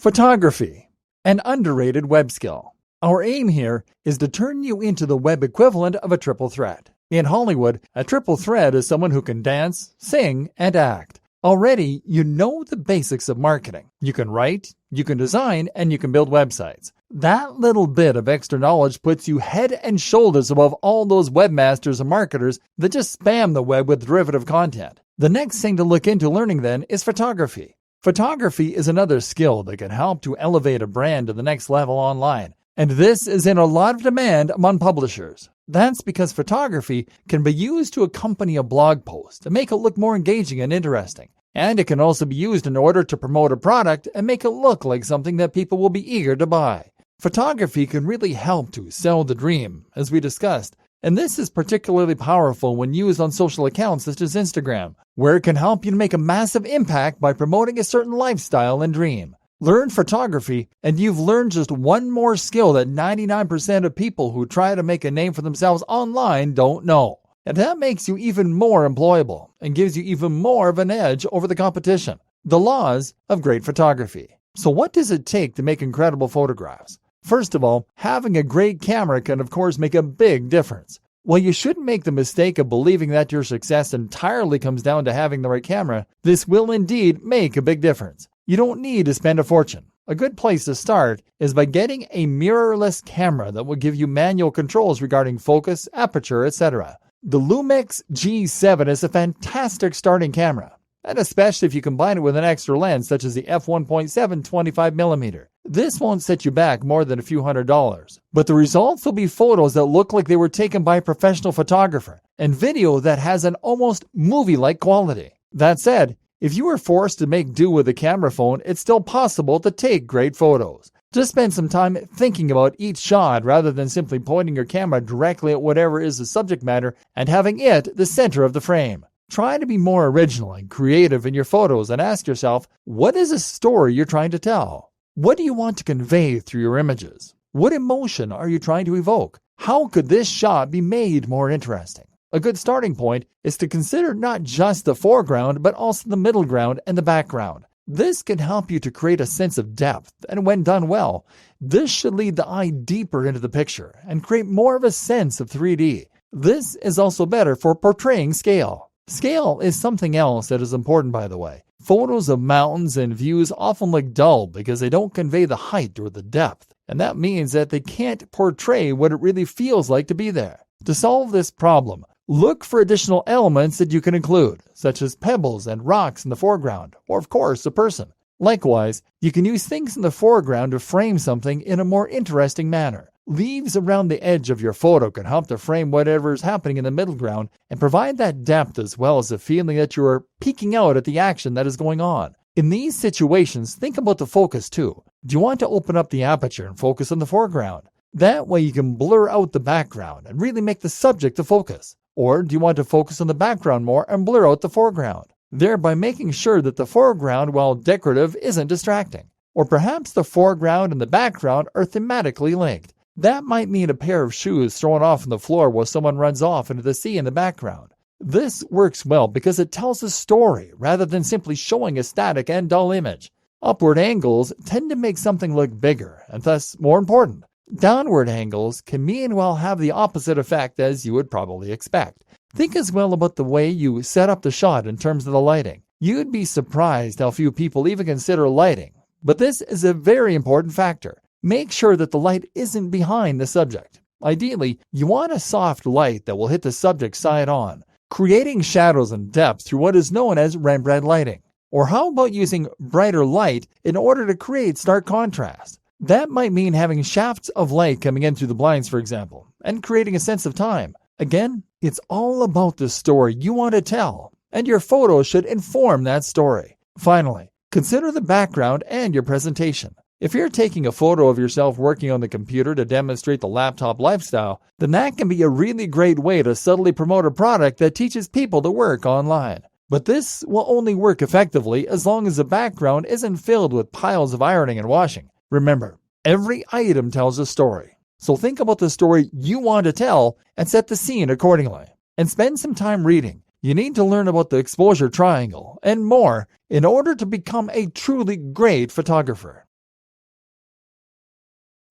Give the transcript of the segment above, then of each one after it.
Photography, an underrated web skill. Our aim here is to turn you into the web equivalent of a triple threat. In Hollywood, a triple threat is someone who can dance, sing, and act. Already, you know the basics of marketing. You can write, you can design, and you can build websites. That little bit of extra knowledge puts you head and shoulders above all those webmasters and marketers that just spam the web with derivative content. The next thing to look into learning then is photography. Photography is another skill that can help to elevate a brand to the next level online. And this is in a lot of demand among publishers. That's because photography can be used to accompany a blog post and make it look more engaging and interesting. And it can also be used in order to promote a product and make it look like something that people will be eager to buy. Photography can really help to sell the dream, as we discussed. And this is particularly powerful when used on social accounts such as Instagram, where it can help you to make a massive impact by promoting a certain lifestyle and dream. Learn photography, and you've learned just one more skill that 99% of people who try to make a name for themselves online don't know. And that makes you even more employable and gives you even more of an edge over the competition. The laws of great photography. So what does it take to make incredible photographs? First of all, having a great camera can of course make a big difference. While you shouldn't make the mistake of believing that your success entirely comes down to having the right camera, this will indeed make a big difference. You don't need to spend a fortune. A good place to start is by getting a mirrorless camera that will give you manual controls regarding focus, aperture, etc. The Lumix G7 is a fantastic starting camera, and especially if you combine it with an extra lens such as the f1.7 25mm. This won't set you back more than a few $100s, but the results will be photos that look like they were taken by a professional photographer and video that has an almost movie-like quality. That said, if you were forced to make do with a camera phone, it's still possible to take great photos. Just spend some time thinking about each shot rather than simply pointing your camera directly at whatever is the subject matter and having it the center of the frame. Try to be more original and creative in your photos and ask yourself, what is the story you're trying to tell? What do you want to convey through your images? What emotion are you trying to evoke? How could this shot be made more interesting? A good starting point is to consider not just the foreground, but also the middle ground and the background. This can help you to create a sense of depth, and when done well, this should lead the eye deeper into the picture and create more of a sense of 3D. This is also better for portraying scale. Scale is something else that is important, by the way. Photos of mountains and views often look dull because they don't convey the height or the depth, and that means that they can't portray what it really feels like to be there. To solve this problem, look for additional elements that you can include, such as pebbles and rocks in the foreground, or of course, a person. Likewise, you can use things in the foreground to frame something in a more interesting manner. Leaves around the edge of your photo can help to frame whatever is happening in the middle ground and provide that depth as well as the feeling that you are peeking out at the action that is going on. In these situations, think about the focus too. Do you want to open up the aperture and focus on the foreground? That way you can blur out the background and really make the subject the focus. Or do you want to focus on the background more and blur out the foreground, thereby making sure that the foreground, while decorative, isn't distracting? Or perhaps the foreground and the background are thematically linked. That might mean a pair of shoes thrown off on the floor while someone runs off into the sea in the background. This works well because it tells a story rather than simply showing a static and dull image. Upward angles tend to make something look bigger and thus more important. Downward angles can meanwhile have the opposite effect, as you would probably expect. Think as well about the way you set up the shot in terms of the lighting. You'd be surprised how few people even consider lighting, but this is a very important factor. Make sure that the light isn't behind the subject. Ideally, you want a soft light that will hit the subject side on, creating shadows and depth through what is known as Rembrandt lighting. Or how about using brighter light in order to create stark contrast? That might mean having shafts of light coming in through the blinds, for example, and creating a sense of time. Again, it's all about the story you want to tell, and your photo should inform that story. Finally, consider the background and your presentation. If you're taking a photo of yourself working on the computer to demonstrate the laptop lifestyle, then that can be a really great way to subtly promote a product that teaches people to work online. But this will only work effectively as long as the background isn't filled with piles of ironing and washing. Remember, every item tells a story. So think about the story you want to tell and set the scene accordingly. And spend some time reading. You need to learn about the exposure triangle and more in order to become a truly great photographer.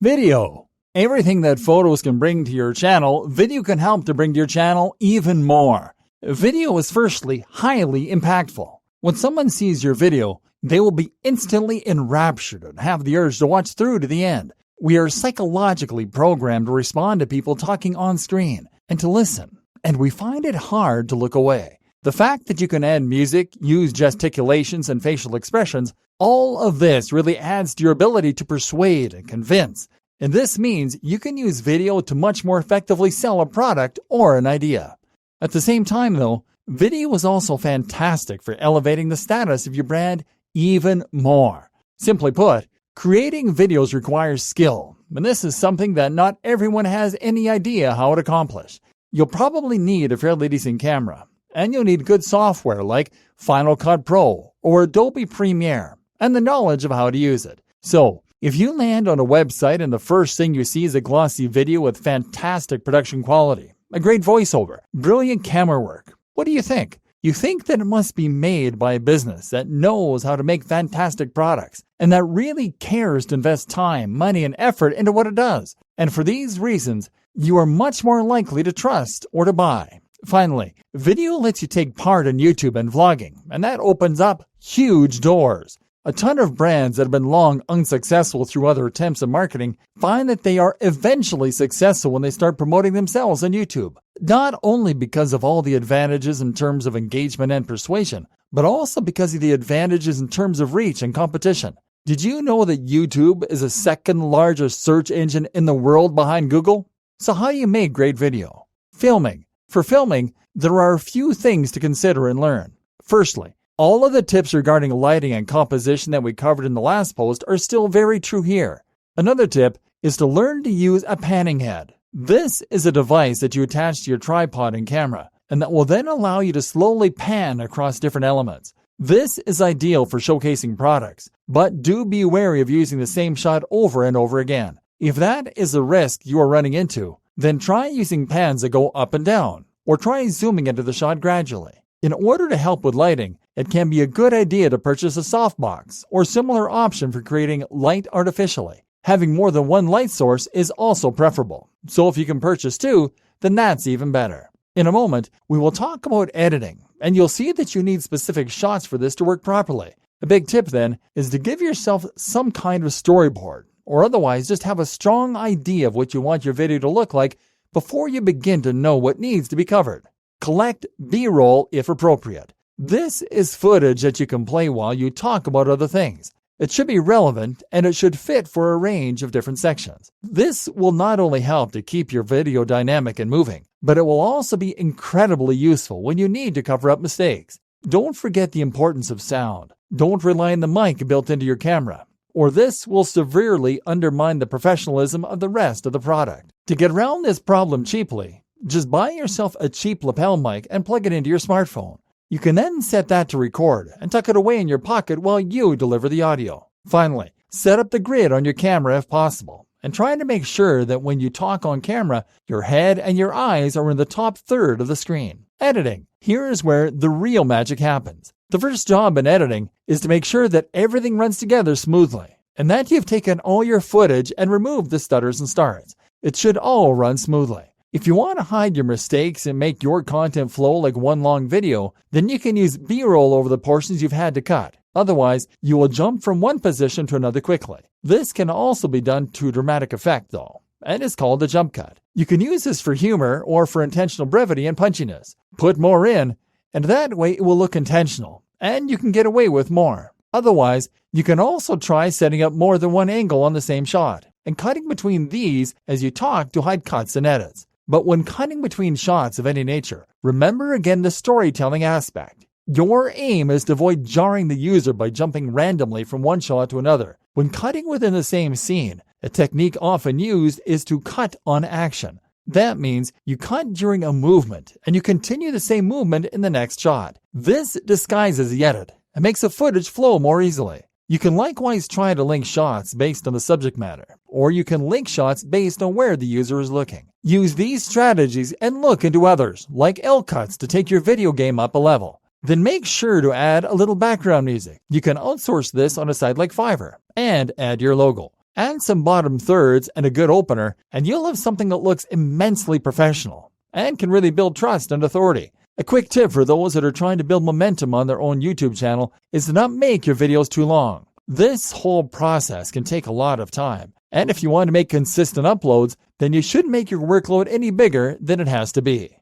Video. Everything that photos can bring to your channel, video can help to bring to your channel even more. Video is firstly highly impactful. When someone sees your video, they will be instantly enraptured and have the urge to watch through to the end. We are psychologically programmed to respond to people talking on screen and to listen, and we find it hard to look away. The fact that you can add music, use gesticulations and facial expressions, all of this really adds to your ability to persuade and convince. And this means you can use video to much more effectively sell a product or an idea. At the same time, though, video is also fantastic for elevating the status of your brand even more. Simply put, creating videos requires skill, and this is something that not everyone has any idea how to accomplish. You'll probably need a fairly decent camera, and you'll need good software like Final Cut Pro or Adobe Premiere, and the knowledge of how to use it. So, if you land on a website and the first thing you see is a glossy video with fantastic production quality, a great voiceover, brilliant camera work, what do you think? You think that it must be made by a business that knows how to make fantastic products and that really cares to invest time, money, and effort into what it does. And for these reasons, you are much more likely to trust or to buy. Finally, video lets you take part in YouTube and vlogging, and that opens up huge doors. A ton of brands that have been long unsuccessful through other attempts at marketing find that they are eventually successful when they start promoting themselves on YouTube. Not only because of all the advantages in terms of engagement and persuasion, but also because of the advantages in terms of reach and competition. Did you know that YouTube is the second largest search engine in the world behind Google? So how do you make great video? Filming. For filming, there are a few things to consider and learn. Firstly, all of the tips regarding lighting and composition that we covered in the last post are still very true here. Another tip is to learn to use a panning head. This is a device that you attach to your tripod and camera, and that will then allow you to slowly pan across different elements. This is ideal for showcasing products, but do be wary of using the same shot over and over again. If that is a risk you are running into, then try using pans that go up and down, or try zooming into the shot gradually. In order to help with lighting, it can be a good idea to purchase a softbox or similar option for creating light artificially. Having more than one light source is also preferable, so if you can purchase two, then that's even better. In a moment, we will talk about editing, and you'll see that you need specific shots for this to work properly. A big tip then is to give yourself some kind of storyboard, or otherwise just have a strong idea of what you want your video to look like before you begin to know what needs to be covered. Collect B-roll if appropriate. This is footage that you can play while you talk about other things. It should be relevant and it should fit for a range of different sections. This will not only help to keep your video dynamic and moving, but it will also be incredibly useful when you need to cover up mistakes. Don't forget the importance of sound. Don't rely on the mic built into your camera, or this will severely undermine the professionalism of the rest of the product. To get around this problem cheaply, just buy yourself a cheap lapel mic and plug it into your smartphone. You can then set that to record and tuck it away in your pocket while you deliver the audio. Finally, set up the grid on your camera if possible, and try to make sure that when you talk on camera, your head and your eyes are in the top third of the screen. Editing. Here is where the real magic happens. The first job in editing is to make sure that everything runs together smoothly, and that you've taken all your footage and removed the stutters and starts. It should all run smoothly. If you want to hide your mistakes and make your content flow like one long video, then you can use B-roll over the portions you've had to cut. Otherwise, you will jump from one position to another quickly. This can also be done to dramatic effect though, and is called a jump cut. You can use this for humor or for intentional brevity and punchiness. Put more in, and that way it will look intentional, and you can get away with more. Otherwise, you can also try setting up more than one angle on the same shot, and cutting between these as you talk to hide cuts and edits. But when cutting between shots of any nature, remember again the storytelling aspect. Your aim is to avoid jarring the user by jumping randomly from one shot to another. When cutting within the same scene, a technique often used is to cut on action. That means you cut during a movement, and you continue the same movement in the next shot. This disguises the edit and makes the footage flow more easily. You can likewise try to link shots based on the subject matter, or you can link shots based on where the user is looking. Use these strategies and look into others, like L cuts, to take your video game up a level. Then make sure to add a little background music. You can outsource this on a site like Fiverr and add your logo. Add some bottom thirds and a good opener, and you'll have something that looks immensely professional and can really build trust and authority. A quick tip for those that are trying to build momentum on their own YouTube channel is to not make your videos too long. This whole process can take a lot of time, and if you want to make consistent uploads, then you shouldn't make your workload any bigger than it has to be.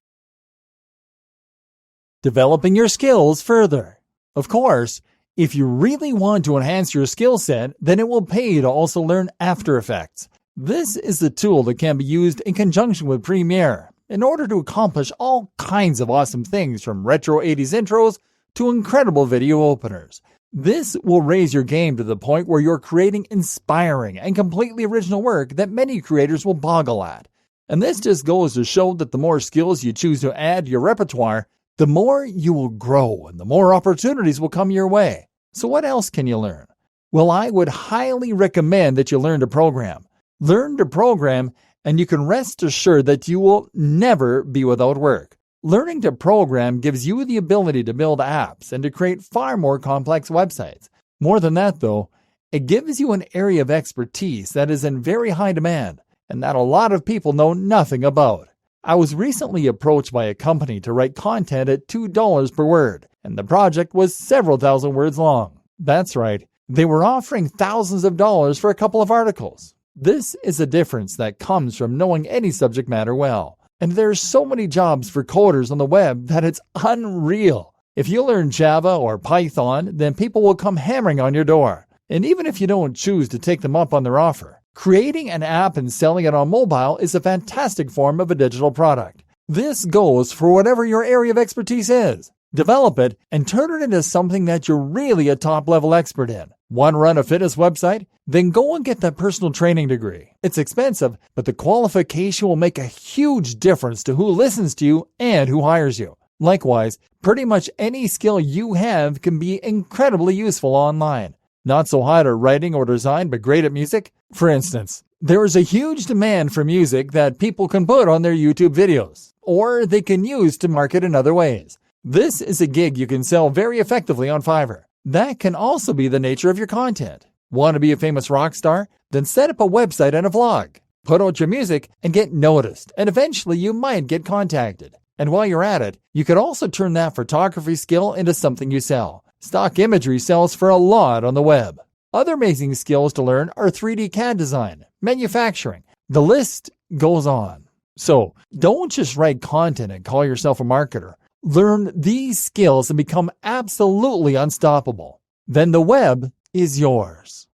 Developing your skills further. Of course, if you really want to enhance your skill set, then it will pay to also learn After Effects. This is the tool that can be used in conjunction with Premiere in order to accomplish all kinds of awesome things, from retro 80s intros to incredible video openers. This will raise your game to the point where you're creating inspiring and completely original work that many creators will boggle at. And this just goes to show that the more skills you choose to add to your repertoire, the more you will grow and the more opportunities will come your way. So what else can you learn? Well, I would highly recommend that you learn to program. Learn to program, and you can rest assured that you will never be without work. Learning to program gives you the ability to build apps and to create far more complex websites. More than that, though, it gives you an area of expertise that is in very high demand and that a lot of people know nothing about. I was recently approached by a company to write content at $2 per word, and the project was several thousand words long. That's right, they were offering thousands of dollars for a couple of articles. This is a difference that comes from knowing any subject matter well. And there's so many jobs for coders on the web that it's unreal. If you learn Java or Python, then people will come hammering on your door. And even if you don't choose to take them up on their offer, creating an app and selling it on mobile is a fantastic form of a digital product. This goes for whatever your area of expertise is. Develop it and turn it into something that you're really a top-level expert in. Want to run a fitness website? Then go and get that personal training degree. It's expensive, but the qualification will make a huge difference to who listens to you and who hires you. Likewise, pretty much any skill you have can be incredibly useful online. Not so hot at writing or design, but great at music? For instance, there is a huge demand for music that people can put on their YouTube videos, or they can use to market in other ways. This is a gig you can sell very effectively on Fiverr. That can also be the nature of your content. Want to be a famous rock star? Then set up a website and a vlog. Put out your music and get noticed, and eventually you might get contacted. And while you're at it, you could also turn that photography skill into something you sell. Stock imagery sells for a lot on the web. Other amazing skills to learn are 3D CAD design, manufacturing. The list goes on. So don't just write content and call yourself a marketer. Learn these skills and become absolutely unstoppable. Then the web is yours.